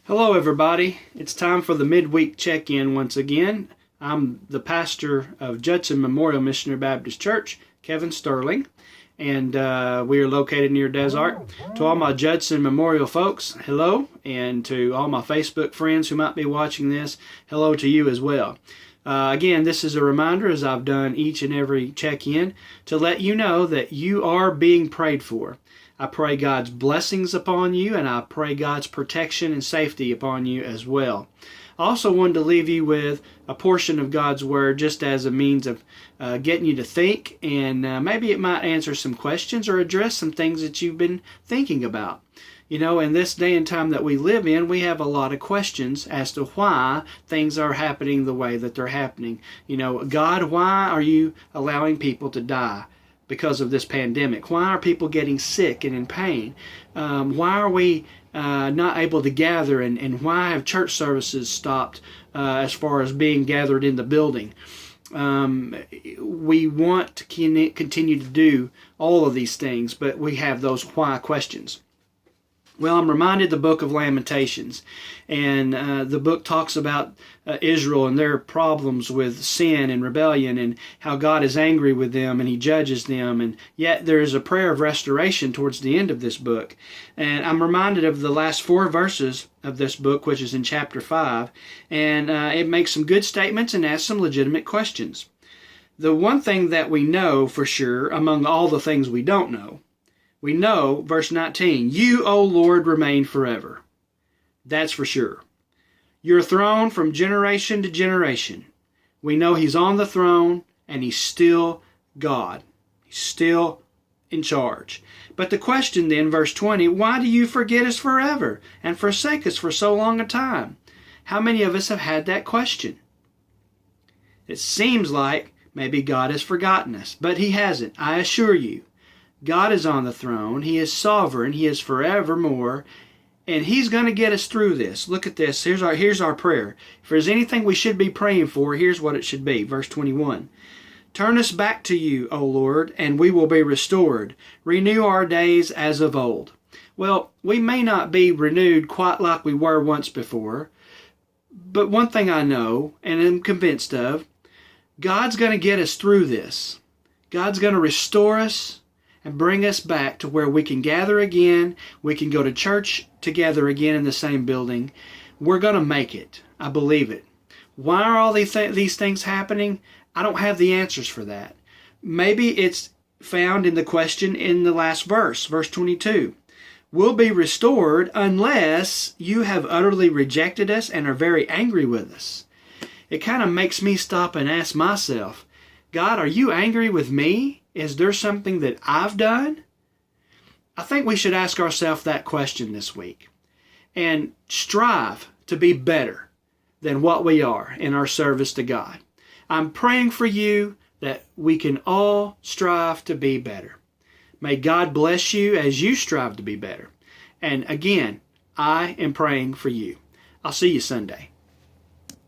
Hello everybody, it's time for the midweek check-in once again. I'm the pastor of Judson Memorial Baptist Church, Kevin Sterling, and we are located near Desart. To all my Judson Memorial folks, hello, and to all my Facebook friends who might be watching this, hello to you as well. Again, this is a reminder, as I've done each and every check-in, to let you know that you are being prayed for. I pray God's blessings upon you, and I pray God's protection and safety upon you as well. I also wanted to leave you with a portion of God's Word just as a means of getting you to think, and maybe it might answer some questions or address some things that you've been thinking about. You know, in this day and time that we live in, we have a lot of questions as to why things are happening the way that they're happening. You know, God, why are you allowing people to die because of this pandemic? Why are people getting sick and in pain? Why are we not able to gather, and why have church services stopped as far as being gathered in the building? We want to continue to do all of these things, but we have those why questions. Well, I'm reminded the book of Lamentations, and the book talks about Israel and their problems with sin and rebellion and how God is angry with them and He judges them, and yet there is a prayer of restoration towards the end of this book. And I'm reminded of the last 4 verses of this book, which is in chapter 5, and it makes some good statements and asks some legitimate questions. The one thing that we know for sure, among all the things we don't know, we know, verse 19, you, O Lord, remain forever. That's for sure. Your throne from generation to generation. We know He's on the throne and He's still God. He's still in charge. But the question then, verse 20, why do you forget us forever and forsake us for so long a time? How many of us have had that question? It seems like maybe God has forgotten us, but He hasn't, I assure you. God is on the throne. He is sovereign. He is forevermore. And He's going to get us through this. Look at this. Here's our prayer. If there's anything we should be praying for, here's what it should be. Verse 21. Turn us back to you, O Lord, and we will be restored. Renew our days as of old. Well, we may not be renewed quite like we were once before, but one thing I know, and am convinced of, God's going to get us through this. God's going to restore us and bring us back to where we can gather again. We can go to church together again in the same building. We're going to make it. I believe it. Why are all these things happening? I don't have the answers for that. Maybe it's found in the question in the last verse, verse 22. We'll be restored unless you have utterly rejected us and are very angry with us. It kind of makes me stop and ask myself, God, are you angry with me? Is there something that I've done? I think we should ask ourselves that question this week and strive to be better than what we are in our service to God. I'm praying for you that we can all strive to be better. May God bless you as you strive to be better. And again, I am praying for you. I'll see you Sunday.